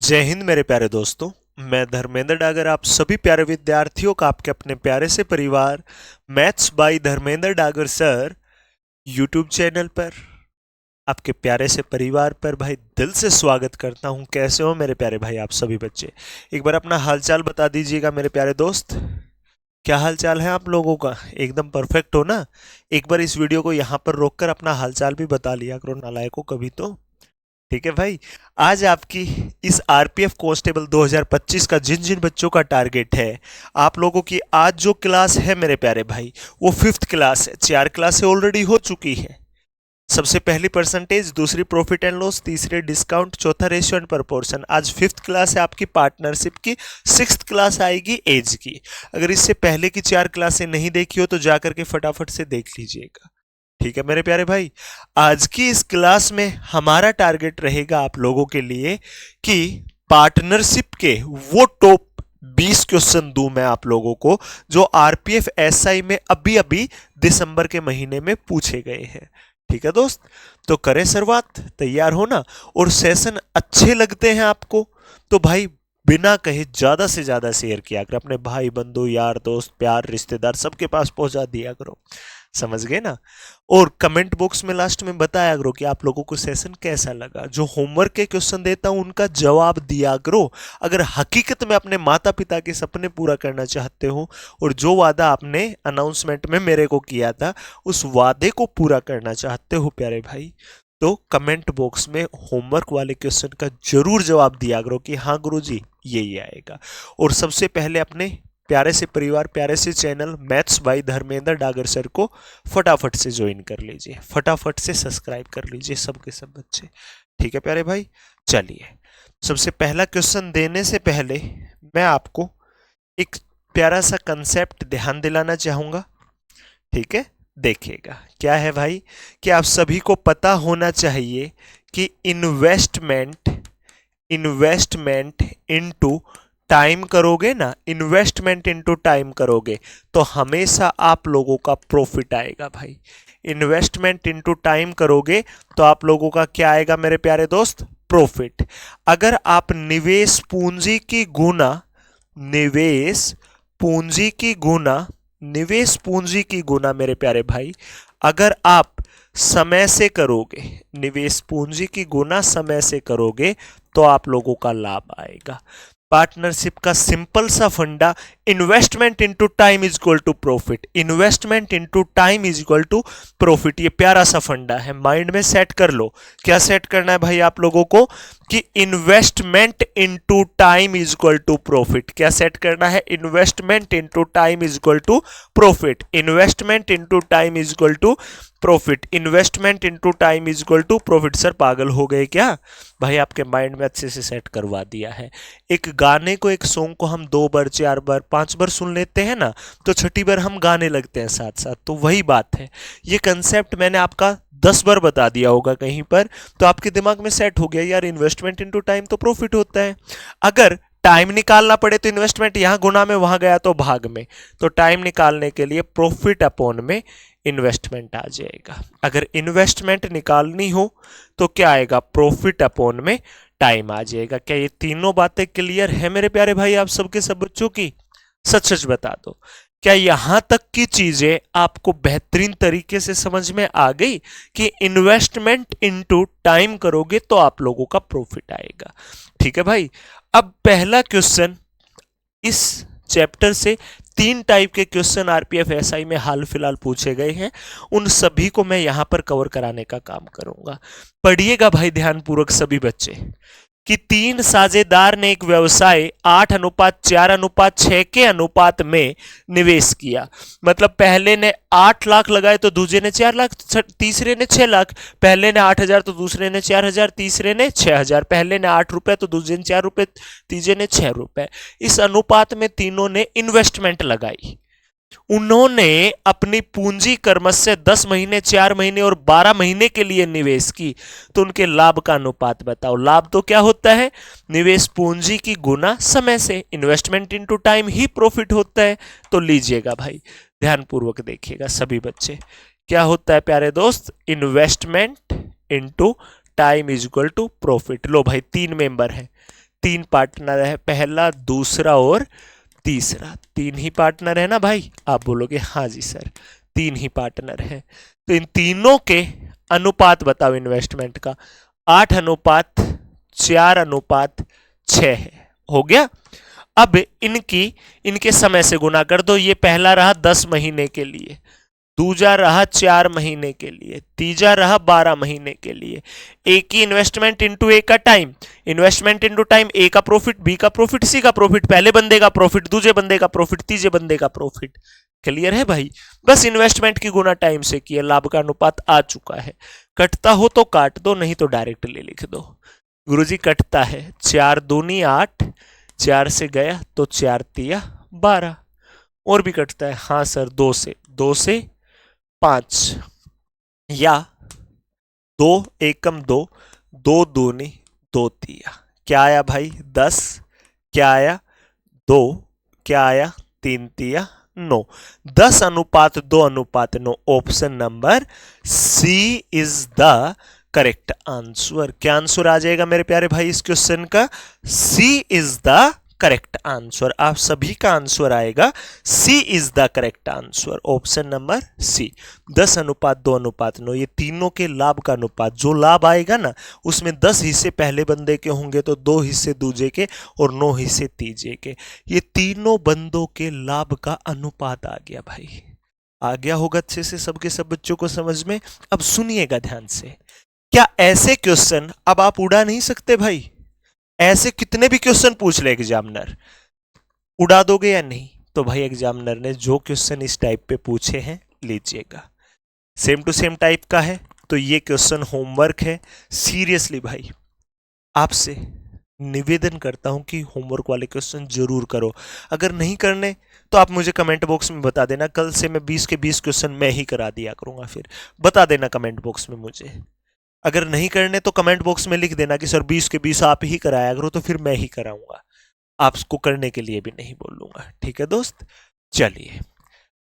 जय हिंद मेरे प्यारे दोस्तों। मैं धर्मेंद्र डागर आप सभी प्यारे विद्यार्थियों का आपके अपने प्यारे से परिवार maths by Dharmendra Dagar sir YouTube channel पर आपके प्यारे से परिवार पर भाई दिल से स्वागत करता हूं। कैसे हो मेरे प्यारे भाई आप सभी बच्चे? एक बार अपना हालचाल बता दीजिएगा मेरे प्यारे दोस्त। क्या हालचाल है आप लोगों का? एकदम परफेक्ट हो ना? एक बार इस वीडियो को यहाँ पर रोककर अपना हालचाल भी बता लिया करो नालायकों कभी तो। ठीक है भाई। आज आपकी इस आरपीएफ कांस्टेबल 2025 का जिन जिन बच्चों का टारगेट है, आप लोगों की आज जो क्लास है मेरे प्यारे भाई वो 5th क्लास है। 4 क्लासें ऑलरेडी हो चुकी है। सबसे पहली परसेंटेज, दूसरी प्रॉफिट एंड लॉस, तीसरे डिस्काउंट, चौथा रेशियो एंड प्रपोर्शन। आज 5th क्लास है आपकी पार्टनरशिप की। 6th क्लास आएगी एज की। अगर इससे पहले की 4 क्लासें नहीं देखी हो तो जाकर के फटाफट से देख लीजिएगा। ठीक है मेरे प्यारे भाई। आज की इस क्लास में हमारा टारगेट रहेगा आप लोगों के लिए कि पार्टनरशिप के वो टॉप 20 क्वेश्चन दूं मैं आप लोगों को जो आरपीएफ एसआई में अभी अभी दिसंबर के महीने में पूछे गए हैं। ठीक है दोस्त, तो करें शुरुआत। तैयार हो ना? और सेशन अच्छे लगते हैं आपको तो भाई बिना कहे ज्यादा से ज्यादा शेयर किया करो, अपने भाई बंधु यार दोस्त प्यार रिश्तेदार सबके पास पहुंचा दिया करो। समझ गए ना? और कमेंट बॉक्स में लास्ट में बताया करो कि आप लोगों को सेशन कैसा लगा। जो होमवर्क के क्वेश्चन देता हूं उनका जवाब दिया करो। अगर हकीकत में अपने माता पिता के सपने पूरा करना चाहते हो और जो वादा आपने अनाउंसमेंट में मेरे को किया था उस वादे को पूरा करना चाहते हो प्यारे भाई, तो कमेंट बॉक्स में होमवर्क वाले क्वेश्चन का जरूर जवाब दिया करो कि हाँ गुरुजी यही आएगा। और सबसे पहले अपने प्यारे से परिवार प्यारे से channel maths by Dharmendra Dagar sir को फटाफट से ज्वाइन कर लीजिए, फटाफट से सब्सक्राइब कर लीजिए सबके सब बच्चे। ठीक है प्यारे भाई, चलिए सबसे पहला क्वेश्चन देने से पहले मैं आपको एक प्यारा सा कंसेप्ट ध्यान दिलाना चाहूंगा। ठीक है, देखिएगा क्या है भाई कि आप सभी को पता होना चाहिए कि इन्वेस्टमेंट इनटू टाइम करोगे ना, इन्वेस्टमेंट इनटू टाइम करोगे तो हमेशा आप लोगों का प्रॉफिट आएगा भाई। इन्वेस्टमेंट इनटू टाइम करोगे तो आप लोगों का क्या आएगा मेरे प्यारे दोस्त? प्रॉफिट। अगर आप निवेश पूंजी की गुना मेरे प्यारे भाई, अगर आप समय से करोगे, निवेश पूंजी की गुना समय से करोगे तो आप लोगों का लाभ आएगा। पार्टनरशिप का सिंपल सा फंडा, investment into time is equal to profit. Investment into time is equal to profit. ये प्यारा सा फंडा है, माइंड में सेट कर लो। क्या सेट करना है भाई आप लोगों को? कि investment into time is equal to profit. क्या सेट करना है? Investment into time is equal to profit. Investment into time is equal to profit. Investment into time is equal to profit. Sir पागल हो गए क्या? भाई आपके माइंड में अच्छे से सेट करवा दिया है। एक गाने को, एक सॉन्ग को हम 2 बार 4 बार 5 बार सुन लेते हैं ना तो छठी बार हम गाने लगते हैं साथ साथ। तो वही बात है, ये कंसेप्ट मैंने आपका 10 बार बता दिया होगा कहीं पर तो आपके दिमाग में सेट हो गया यार इन्वेस्टमेंट इनटू टाइम तो प्रॉफिट होता है। अगर टाइम निकालना पड़े तो इन्वेस्टमेंट यहां गुना में, वहां गया तो भाग में। तो टाइम निकालने के लिए प्रॉफिट अपॉन में इन्वेस्टमेंट आ जाएगा। अगर इन्वेस्टमेंट निकालनी हो तो क्या आएगा? प्रॉफिट अपॉन में टाइम आ जाएगा। क्या ये तीनों बातें क्लियर है मेरे प्यारे भाई आप सबके सब बच्चों की? सच सच बता दो, क्या यहां तक की चीजें आपको बेहतरीन तरीके से समझ में आ गई कि इन्वेस्टमेंट इनटू टाइम करोगे तो आप लोगों का प्रॉफिट आएगा? ठीक है भाई। अब पहला क्वेश्चन, इस चैप्टर से 3 टाइप के क्वेश्चन आरपीएफ एसआई में हाल फिलहाल पूछे गए हैं, उन सभी को मैं यहां पर कवर कराने का काम करूंगा। पढ़िएगा भाई ध्यानपूर्वक सभी बच्चे कि 3 साझेदार ने एक व्यवसाय 8:4:6 के अनुपात में निवेश किया। मतलब पहले ने 8 लाख लगाए तो दूसरे ने 4 लाख, तीसरे ने 6 लाख। पहले ने 8,000 तो दूसरे ने 4,000, तीसरे ने 6,000। पहले ने 8 रुपए तो दूसरे ने 4 रुपए, तीसरे ने 6 रुपए। इस अनुपात में तीनों ने इन्वेस्टमेंट लगाई। उन्होंने अपनी पूंजी क्रमश से 10 महीने, 4 महीने और 12 महीने के लिए निवेश की। तो उनके लाभ का अनुपात बताओ। लाभ तो क्या होता है? निवेश पूंजी की गुना समय से। इन्वेस्टमेंट इनटू टाइम ही प्रॉफिट होता है। तो लीजिएगा भाई, ध्यानपूर्वक देखिएगा सभी बच्चे। क्या होता है प्यारे दोस्त? Investment into time is equal to profit. लो भाई 3 मेंबर हैं, तीन पार्टनर है, पहला, दूसरा और तीसरा। तीन ही पार्टनर है ना भाई? आप बोलोगे हाँ जी सर, तीन ही पार्टनर है। तो इन तीनों के अनुपात बताओ इन्वेस्टमेंट का। 8:4:6 है। हो गया। अब इनके समय से गुना कर दो। ये पहला रहा 10 महीने के लिए, दूजा रहा 4 महीने के लिए, तीजा रहा 12 महीने के लिए। ए की इन्वेस्टमेंट इंटू ए का टाइम, इन्वेस्टमेंट इंटू टाइम, ए का प्रॉफिट, बी का प्रॉफिट, सी का प्रॉफिट, पहले बंदे का प्रॉफिट, दूसरे बंदे का प्रॉफिट, तीसरे बंदे का प्रॉफिट। क्लियर है भाई? बस इन्वेस्टमेंट की गुना टाइम से किया, लाभ का अनुपात आ चुका है। कटता हो तो काट दो, नहीं तो डायरेक्टली लिख दो। गुरुजी कटता है, 4 दूनी 8, 4 से गया तो 4 तिया 12। और भी कटता है? हाँ सर, 2 से 5, या 2 एकम 2, 2 दूनी 2 तिया। क्या आया भाई? 10। क्या आया? 2। क्या आया? 3 तिया 9। 10:2:9। Option number C is the correct answer. क्या आंसर आ जाएगा मेरे प्यारे भाई इस क्वेश्चन का? C is the correct answer. आप सभी का आंसर आएगा C is the correct answer, option number C. 10:2:9। ये तीनों के लाभ का अनुपात, जो लाभ आएगा ना उसमें 10 हिस्से पहले बंदे के होंगे तो 2 हिस्से दूजे के और 9 हिस्से तीजे के। ये तीनों बंदों के लाभ का अनुपात आ गया भाई। आ गया होगा अच्छे से सबके सब बच्चों को समझ में? अब सुनिएगा ध्यान से। क्या ऐसे क्वेश्चन अब आप उड़ा नहीं सकते भाई? ऐसे कितने भी क्वेश्चन पूछ ले एग्जामिनर, उड़ा दोगे या नहीं? तो भाई एग्जामिनर ने जो क्वेश्चन इस टाइप पे पूछे हैं लीजिएगा, सेम टू सेम टाइप का है। तो ये क्वेश्चन होमवर्क है। सीरियसली भाई आपसे निवेदन करता हूं कि होमवर्क वाले क्वेश्चन जरूर करो। अगर नहीं करने तो आप मुझे कमेंट बॉक्स में बता देना। कल से मैं 20 के 20 क्वेश्चन मैं ही करा दिया करूंगा। फिर बता देना कमेंट बॉक्स में मुझे। अगर नहीं करने तो कमेंट बॉक्स में लिख देना कि सर 20 के 20 आप ही कराया करो, तो फिर मैं ही कराऊंगा। आपको करने के लिए भी नहीं बोलूंगा। ठीक है दोस्त? चलिए,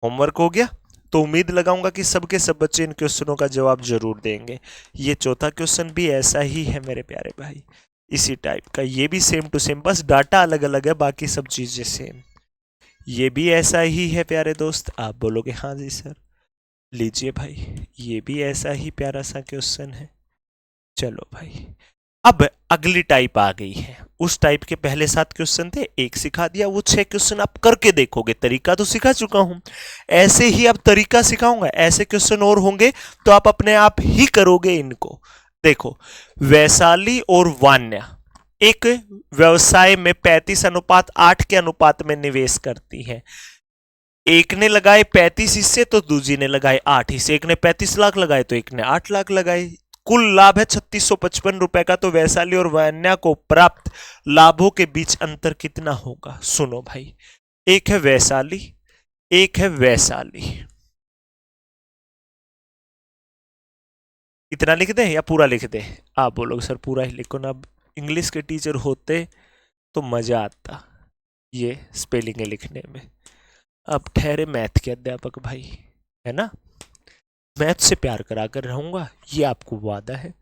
होमवर्क हो गया। तो उम्मीद लगाऊंगा कि सबके सब बच्चे इन क्वेश्चनों का जवाब जरूर देंगे। ये चौथा क्वेश्चन भी ऐसा ही है मेरे प्यारे भाई, इसी टाइप का। ये भी सेम टू सेम, बस डाटा अलग अलग है, बाकी सब चीजें सेम। ये भी ऐसा ही है प्यारे दोस्त। आप बोलोगे हाँ जी सर। लीजिए भाई, ये भी ऐसा ही प्यारा सा क्वेश्चन है। चलो भाई, अब अगली टाइप आ गई है। उस टाइप के पहले 7 क्वेश्चन थे, एक सिखा दिया, वो 6 क्वेश्चन आप करके देखोगे। तरीका तो सिखा चुका हूं, ऐसे ही अब तरीका सिखाऊंगा। ऐसे क्वेश्चन और होंगे तो आप अपने आप ही करोगे इनको। देखो, वैशाली और वान्या एक व्यवसाय में 35:8 के अनुपात में निवेश करती हैं। एक ने लगाए 35 हिस्से तो दूजी ने लगाए 8 हिस्से। एक ने 35 लाख लगाए तो एक ने 8 लाख लगाए। कुल लाभ है 3655 रुपए का। तो वैशाली और वान्या को प्राप्त लाभों के बीच अंतर कितना होगा? सुनो भाई, एक है वैशाली, एक है वैशाली। इतना लिख दे या पूरा लिख दे? आप बोलोगे सर पूरा ही लिखो ना। अब इंग्लिश के टीचर होते तो मजा आता ये स्पेलिंग लिखने में। अब ठहरे मैथ के अध्यापक भाई, है ना? मैथ से प्यार करा कर रहूंगा, ये आपको वादा है।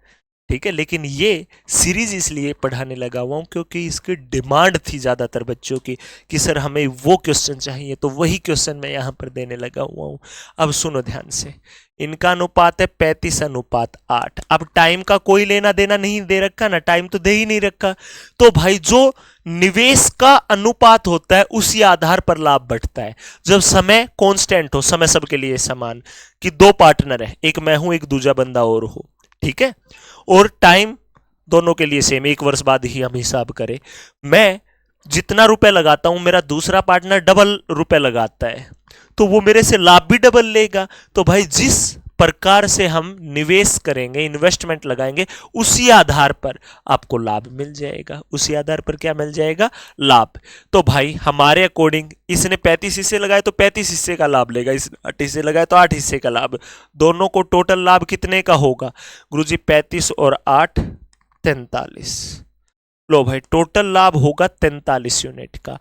ठीक है, लेकिन ये सीरीज इसलिए पढ़ाने लगा हुआ हूं क्योंकि इसकी डिमांड थी ज्यादातर बच्चों की कि सर हमें वो क्वेश्चन चाहिए, तो वही क्वेश्चन मैं यहां पर देने लगा हुआ हूं। अब सुनो ध्यान से, इनका अनुपात है 35:8। अब टाइम का कोई लेना देना नहीं दे रखा ना, टाइम तो दे ही नहीं रखा। तो भाई जो निवेश का अनुपात होता है उसी आधार पर लाभ बढ़ता है। जब समय कांस्टेंट हो, समय सबके लिए समान, कि 2 पार्टनर है, एक मैं हूं एक दूजा बंदा और हो, ठीक है, और टाइम दोनों के लिए सेम, 1 वर्ष बाद ही हम हिसाब करें। मैं जितना रुपए लगाता हूं मेरा दूसरा पार्टनर डबल रुपए लगाता है, तो वो मेरे से लाभ भी डबल लेगा। तो भाई जिस प्रकार से हम निवेश करेंगे, इन्वेस्टमेंट लगाएंगे, उसी आधार पर आपको लाभ मिल जाएगा। उसी आधार पर क्या मिल जाएगा? लाभ। तो भाई हमारे अकॉर्डिंग इसने 35 हिस्से लगाए तो 35 हिस्से का लाभ लेगा, इसने 8 हिस्से लगाए तो 8 हिस्से का लाभ। दोनों को टोटल लाभ कितने का होगा गुरुजी? 35 और 8 43। लो भाई, टोटल लाभ होगा 43 यूनिट का।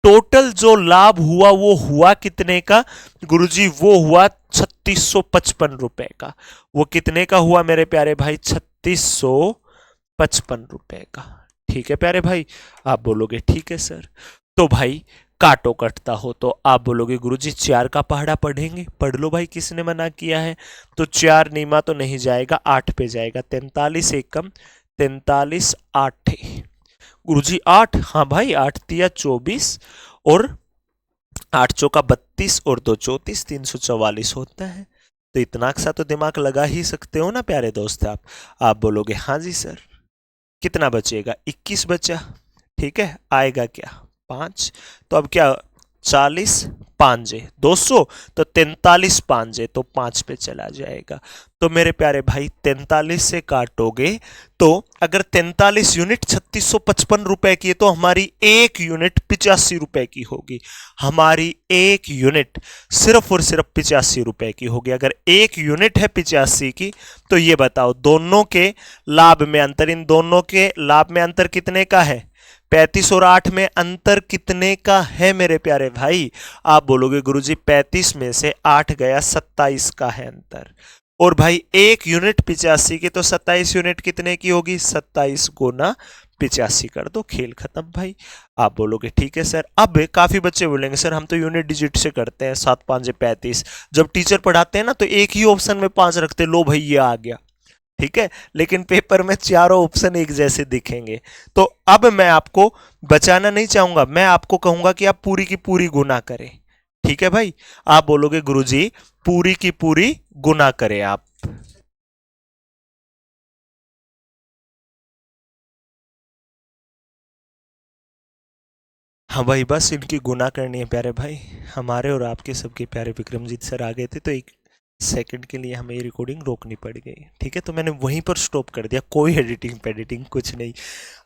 टोटल जो लाभ हुआ वो हुआ कितने का गुरुजी? वो हुआ 3655 रुपए का। वो कितने का हुआ मेरे प्यारे भाई? 3655 रुपए का। ठीक है प्यारे भाई, आप बोलोगे ठीक है सर। तो भाई काटो कटता हो तो आप बोलोगे गुरुजी 4 का पहाड़ा पढ़ेंगे। पढ़ लो भाई, किसने मना किया है। तो 4 नीमा तो नहीं जाएगा, 8 पे जाएगा। 43 एकम 43 8 गुरुजी 8, हाँ भाई 8 तिया 24 और 8 चौका 32 और 2 34, 344 होता है। तो इतना सा तो दिमाग लगा ही सकते हो ना प्यारे दोस्त आप बोलोगे हाँ जी सर। कितना बचेगा, 21 बचा। ठीक है, आएगा क्या 5। तो अब क्या 40 पांजे 200, तो 43 पांजे तो 5 पे चला जाएगा। तो मेरे प्यारे भाई 43 से काटोगे तो अगर 43 यूनिट 3655 की है तो हमारी एक यूनिट 85 रुपए की होगी। हमारी एक यूनिट सिर्फ और सिर्फ 85 रुपए की होगी। अगर एक यूनिट है 85 की तो ये बताओ दोनों के लाभ में अंतर, इन दोनों के लाभ में अंतर कितने का है। 35 और 8 में अंतर कितने का है मेरे प्यारे भाई। आप बोलोगे गुरुजी 35 में से 8 गया, 27 का है अंतर। और भाई एक यूनिट 85 की तो 27 यूनिट कितने की होगी, 27 गुना 85 कर दो, खेल खत्म भाई। आप बोलोगे ठीक है सर। अब काफी बच्चे बोलेंगे सर हम तो यूनिट डिजिट से करते हैं, 7 5 35। जब टीचर पढ़ाते हैं ना तो एक ही ऑप्शन में 5 रखते, लो भाई ये आ गया। ठीक है, लेकिन पेपर में चारों ऑप्शन एक जैसे दिखेंगे। तो अब मैं आपको बचाना नहीं चाहूंगा, मैं आपको कहूंगा कि आप पूरी की पूरी गुना करें। ठीक है भाई, आप बोलोगे गुरुजी पूरी की पूरी गुना करें आप। हाँ भाई, बस इनकी गुना करनी है प्यारे भाई। हमारे और आपके सबके प्यारे विक्रमजीत सर आ गए थे तो एक सेकंड के लिए हमें ये रिकॉर्डिंग रोकनी पड़ गई। ठीक है, तो मैंने वहीं पर स्टॉप कर दिया, कोई एडिटिंग पेडिटिंग कुछ नहीं।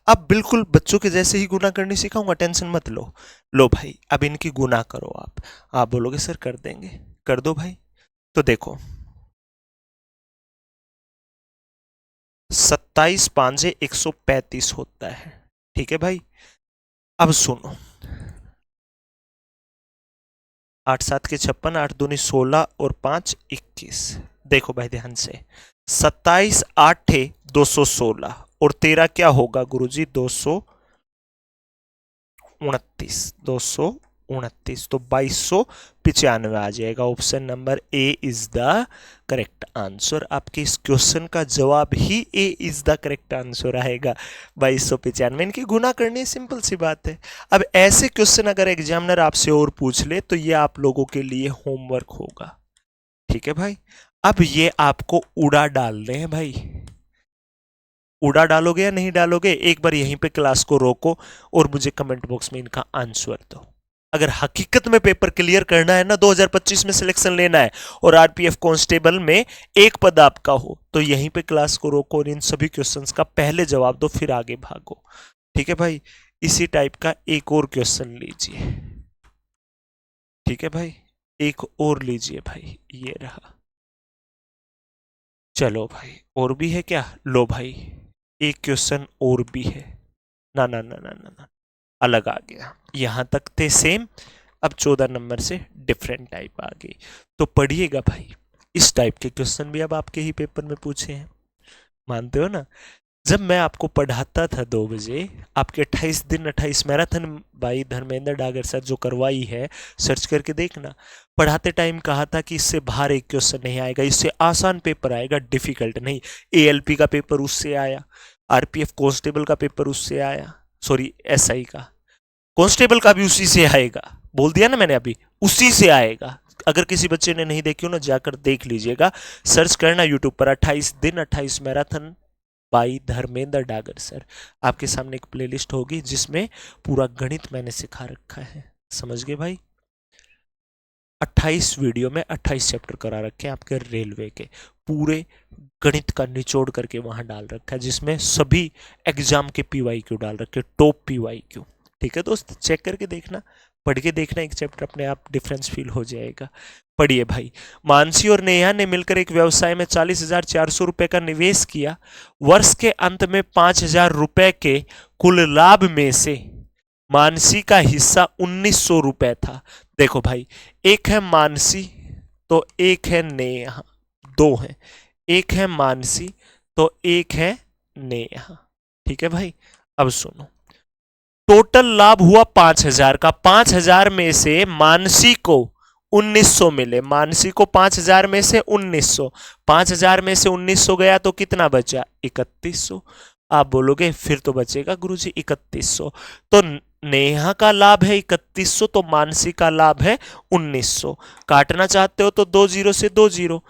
अब बिल्कुल बच्चों के जैसे ही गुना करनी सिखाऊंगा, टेंशन मत लो। लो भाई अब इनकी गुना करो आप बोलोगे सर कर देंगे, कर दो भाई। तो देखो 27 पांजे 135 होता है। ठीक है भाई, अब सुनो 8 7 के 56, 8 दूनी 16 और 5 21। देखो भाई ध्यान से, 27 8 है 216 और 13 क्या होगा गुरुजी 229 तो 2295 आ जाएगा। Option number A is the correct answer. आपके इस क्वेश्चन का जवाब ही ए इज द करेक्ट आंसर आएगा, 2295। इनकी गुना करनी सिंपल सी बात है। अब ऐसे क्वेश्चन अगर एग्जामिनर आपसे और पूछ ले तो ये आप लोगों के लिए होमवर्क होगा। ठीक है भाई, अब ये आपको उड़ा डालने हैं भाई। उड़ा डालोगे या नहीं डालोगे, एक बार यहीं पे क्लास को रोको और मुझे कमेंट बॉक्स में इनका आंसर दो। अगर हकीकत में पेपर क्लियर करना है ना, 2025 में सिलेक्शन लेना है और आरपीएफ कांस्टेबल में एक पद आपका हो, तो यहीं पे क्लास को रोको और इन सभी क्वेश्चंस का पहले जवाब दो, फिर आगे भागो। ठीक है भाई, इसी टाइप का एक और क्वेश्चन लीजिए। ठीक है भाई, एक और लीजिए भाई, ये रहा। चलो भाई, और भी है क्या, लो भाई एक क्वेश्चन और भी है। ना ना ना ना ना ना, अलग आ गया। यहां तक थे सेम, अब 14 नंबर से डिफरेंट टाइप आ गई। तो पढ़िएगा भाई, इस टाइप के क्वेश्चन भी अब आपके ही पेपर में पूछे हैं, मानते हो ना। जब मैं आपको पढ़ाता था 2 बजे, आपके 28 दिन 28 मैराथन भाई धर्मेंद्र डागर सर जो करवाई है, सर्च करके देखना। पढ़ाते टाइम कहा था कि इससे बाहर एक क्वेश्चन नहीं आएगा, इससे आसान पेपर आएगा, डिफिकल्ट नहीं। एएलपी का पेपर उससे आया, आरपीएफ कांस्टेबल का पेपर उससे आया, सॉरी एसआई का, कांस्टेबल का भी उसी से आएगा। बोल दिया ना मैंने अभी, उसी से आएगा। अगर किसी बच्चे ने नहीं देखी हो ना, जाकर देख लीजिएगा, सर्च करना यूट्यूब पर 28 दिन 28 marathon by Dharmendra Dagar sir. आपके सामने एक प्लेलिस्ट होगी जिसमें पूरा गणित मैंने सिखा रखा है, समझ गए भाई। 28 वीडियो में 28 चैप्टर करा रखे हैं आपके रेलवे के, पूरे गणित का निचोड़ करके वहां डाल रखा है, जिसमें सभी एग्जाम के पीवाईक्यू डाल रखे, टॉप पीवाईक्यू। ठीक है दोस्त, चेक करके देखना, पढ़ के देखना एक चैप्टर, अपने आप डिफरेंस फील हो जाएगा। पढ़िए भाई, मानसी और नेहा ने मिलकर एक व्यवसाय में 40,400 रुपए का निवेश किया। वर्ष के अंत में 5,000 रुपए के कुल लाभ में से मानसी का हिस्सा 1,900 रुपए था। देखो भाई, एक है मानसी तो एक है नेहा, दो है, एक है मानसी तो एक है नेहा। ठीक है भाई, अब सुनो, टोटल लाभ हुआ 5,000 का। 5,000 में से मानसी को 1,900 मिले, मानसी को 5,000 में से 1,900, 5,000 में से 1,900 गया तो कितना बचा? 3,100। आप बोलोगे फिर तो बचेगा गुरुजी 3,100। तो नेहा का लाभ है 3,100, तो मानसी का लाभ है 1,900। काटना चाहते हो तो 2 जीरो से 2 जीरो।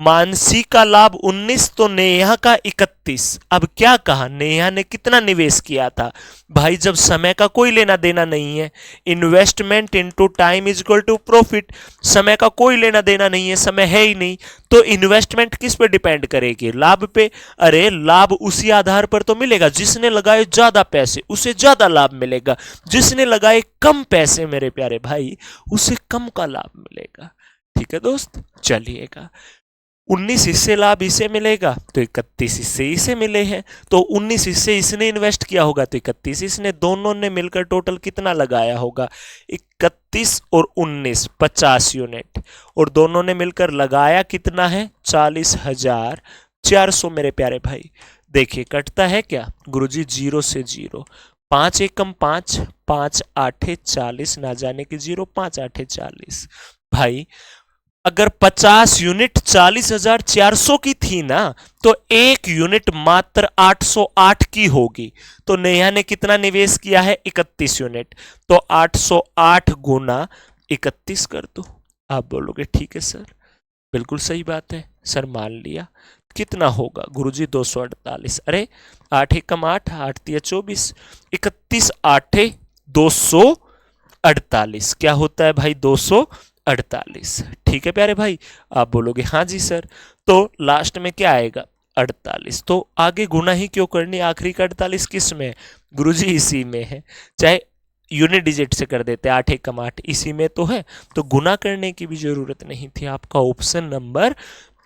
मानसी का लाभ 19 तो नेहा का 31। अब क्या कहा, नेहा ने कितना निवेश किया था भाई? जब समय का कोई लेना देना नहीं है, investment into time is equal to profit. समय का कोई लेना देना नहीं है, समय है ही नहीं, तो इन्वेस्टमेंट किस पे डिपेंड करेगी? लाभ पे। अरे लाभ उसी आधार पर तो मिलेगा, जिसने लगाए ज्यादा पैसे उसे ज्यादा लाभ मिलेगा, जिसने लगाए कम पैसे मेरे प्यारे भाई उसे कम का लाभ मिलेगा। ठीक है दोस्त, चलिएगा। 19 हिस्से लाभ इसे मिलेगा तो 31 हिस्से इसे मिले हैं, तो 19 हिस्से इसने इन्वेस्ट किया होगा तो 31 इसने, दोनों ने मिलकर टोटल कितना लगाया होगा? 31 और 19 50 यूनिट, और दोनों ने मिलकर लगाया कितना है? 40,400 मेरे प्यारे भाई। देखिए कटता है क्या गुरुजी? 0 से 0, 5 एकम 5, 5 आठे 40, ना जाने की 0, 5 आठे 40। भाई अगर 50 यूनिट 40,400 की थी ना, तो एक यूनिट मात्र 808 की होगी। तो नेहा ने कितना निवेश किया है? 31 यूनिट। तो 808 गुना 31 कर दो। आप बोलोगे ठीक है सर, बिल्कुल सही बात है सर, मान लिया। कितना होगा गुरुजी? 248। अरे 8 एकम 8, 8 तिया 24, 31 आठे 248। क्या होता है भाई? 248। ठीक है प्यारे भाई, आप बोलोगे हाँ जी सर। तो लास्ट में क्या आएगा? 48। तो आगे गुना ही क्यों करनी? आखिरी का 48 किस में है गुरुजी? इसी में है। चाहे यूनिट डिजिट से कर देते, 8 एकम 8 इसी में तो है, तो गुना करने की भी जरूरत नहीं थी। आपका option number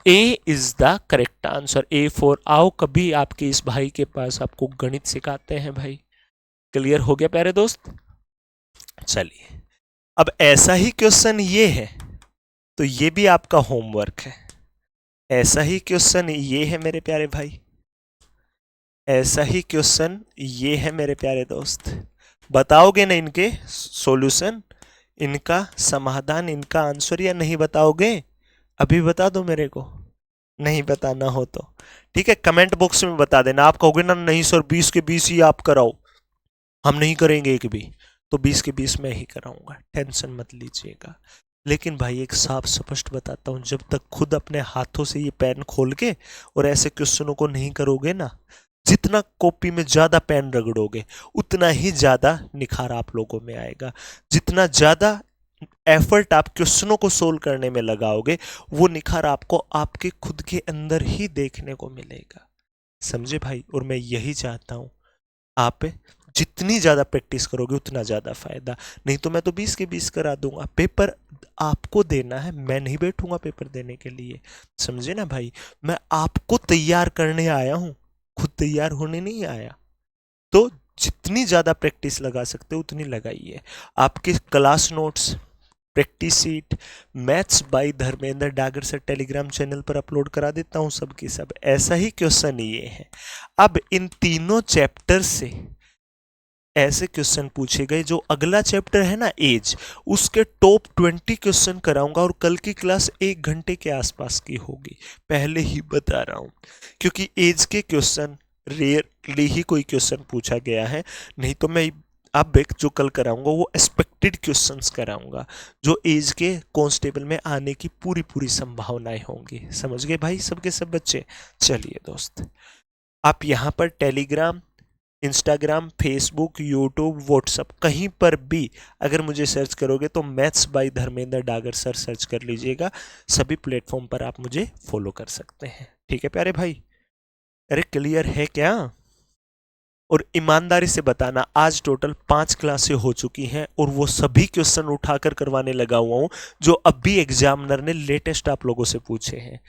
A is the correct answer. A for आओ कभी आपके इस भाई के पास, आपको गणित सिखाते हैं भाई। क्लियर हो गया प्यारे दोस्त? चलिए, अब ऐसा ही क्वेश्चन ये है, तो ये भी आपका होमवर्क है। ऐसा ही क्वेश्चन ये है मेरे प्यारे भाई, ऐसा ही क्वेश्चन ये है मेरे प्यारे दोस्त। बताओगे ना इनके सॉल्यूशन, इनका समाधान, इनका आंसर, या नहीं बताओगे? अभी बता दो मेरे को, नहीं बताना हो तो ठीक है कमेंट बॉक्स में बता देना। आप कहोगे ना नहीं सर 20 के 20 ही आप कराओ, हम नहीं करेंगे एक भी, तो 20 के 20 मैं ही कराऊंगा, टेंशन मत लीजिएगा। लेकिन भाई एक साफ स्पष्ट बताता हूं, जब तक खुद अपने हाथों से ये पेन खोल के और ऐसे क्वेश्चनों को नहीं करोगे ना, जितना कॉपी में ज्यादा पेन रगड़ोगे उतना ही ज्यादा निखार आप लोगों में आएगा। जितना ज्यादा एफर्ट आप क्वेश्चनों को सोल्व करने में लगाओगे, वो निखार आपको आपके खुद के अंदर ही देखने को मिलेगा। समझे भाई? और मैं यही चाहता हूं, आप जितनी ज्यादा प्रैक्टिस करोगे उतना ज्यादा फायदा। नहीं तो मैं तो 20 के 20 करा दूंगा। पेपर आपको देना है, मैं नहीं बैठूंगा पेपर देने के लिए। समझे ना भाई? मैं आपको तैयार करने आया हूं, खुद तैयार होने नहीं आया। तो जितनी ज्यादा प्रैक्टिस लगा सकते हो उतनी लगाइए। आपके class notes, practice seat, maths by Dharmendra Dagar sir Telegram channel पर अपलोड करा देता हूं सबके सब। ऐसा ही क्वेश्चन ये है। अब इन तीनों चैप्टर से ऐसे क्वेश्चन पूछे गए, जो अगला चैप्टर है ना एज, उसके टॉप 20 क्वेश्चन कराऊंगा, और कल की क्लास 1 घंटे के आसपास की होगी, पहले ही बता रहा हूं। क्योंकि एज के क्वेश्चन रेयरली ही कोई क्वेश्चन पूछा गया है, नहीं तो मैं अब एक जो कल कराऊंगा वो एक्सपेक्टेड क्वेश्चंस कराऊंगा, जो एज के कांस्टेबल में आने की पूरी पूरी संभावनाएं होंगी। समझ गए भाई सबके सब बच्चे? चलिए दोस्त, आप यहाँ पर Telegram, Instagram, Facebook, YouTube, WhatsApp कहीं पर भी अगर मुझे सर्च करोगे तो maths by Dharmendra Dagar sir search कर लीजिएगा। सभी प्लेटफॉर्म पर आप मुझे फॉलो कर सकते हैं। ठीक है प्यारे भाई? अरे क्लियर है क्या? और ईमानदारी से बताना, आज टोटल 5 क्लासें हो चुकी हैं और वो सभी क्वेश्चन उठाकर करवाने लगा हुआ हूं जो अभी एग्जामिनर ने लेटेस्ट आप लोगों से पूछे हैं।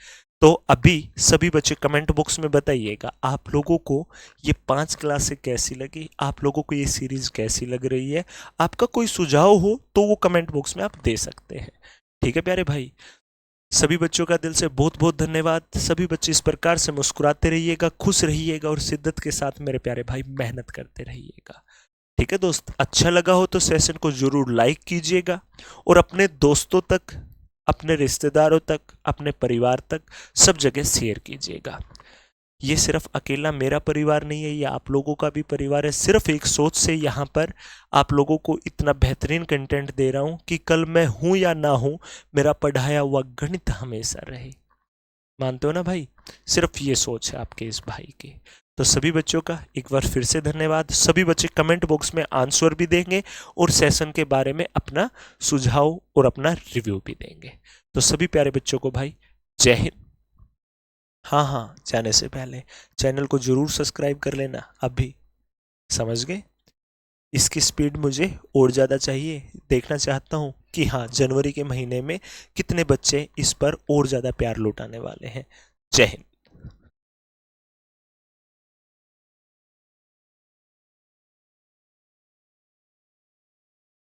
तो अभी सभी बच्चे कमेंट बॉक्स में बताइएगा आप लोगों को ये 5 क्लासें कैसी लगी, आप लोगों को ये सीरीज कैसी लग रही है। आपका कोई सुझाव हो तो वो कमेंट बॉक्स में आप दे सकते हैं। ठीक है प्यारे भाई? सभी बच्चों का दिल से बहुत बहुत धन्यवाद। सभी बच्चे इस प्रकार से मुस्कुराते रहिएगा, खुश रहिएगा और शिद्दत के साथ मेरे प्यारे भाई मेहनत करते रहिएगा। ठीक है दोस्त, अच्छा लगा हो तो सेशन को जरूर लाइक कीजिएगा और अपने दोस्तों तक, अपने रिश्तेदारों तक, अपने परिवार तक सब जगह शेयर कीजिएगा। ये सिर्फ अकेला मेरा परिवार नहीं है, ये आप लोगों का भी परिवार है। सिर्फ एक सोच से यहाँ पर आप लोगों को इतना बेहतरीन कंटेंट दे रहा हूँ कि कल मैं हूँ या ना हूँ, मेरा पढ़ाया हुआ गणित हमेशा रहे। मानते हो ना भाई? सिर्फ ये सोच है आपके इस भाई की। तो सभी बच्चों का एक बार फिर से धन्यवाद। सभी बच्चे कमेंट बॉक्स में आंसर भी देंगे और सेशन के बारे में अपना सुझाव और अपना रिव्यू भी देंगे। तो सभी प्यारे बच्चों को भाई जय हिंद। हाँ हाँ, जाने से पहले चैनल को जरूर सब्सक्राइब कर लेना अभी। समझ गए? इसकी स्पीड मुझे और ज़्यादा चाहिए। देखना चाहता हूँ कि हाँ, जनवरी के महीने में कितने बच्चे इस पर और ज़्यादा प्यार लुटाने वाले हैं। जय हिंद।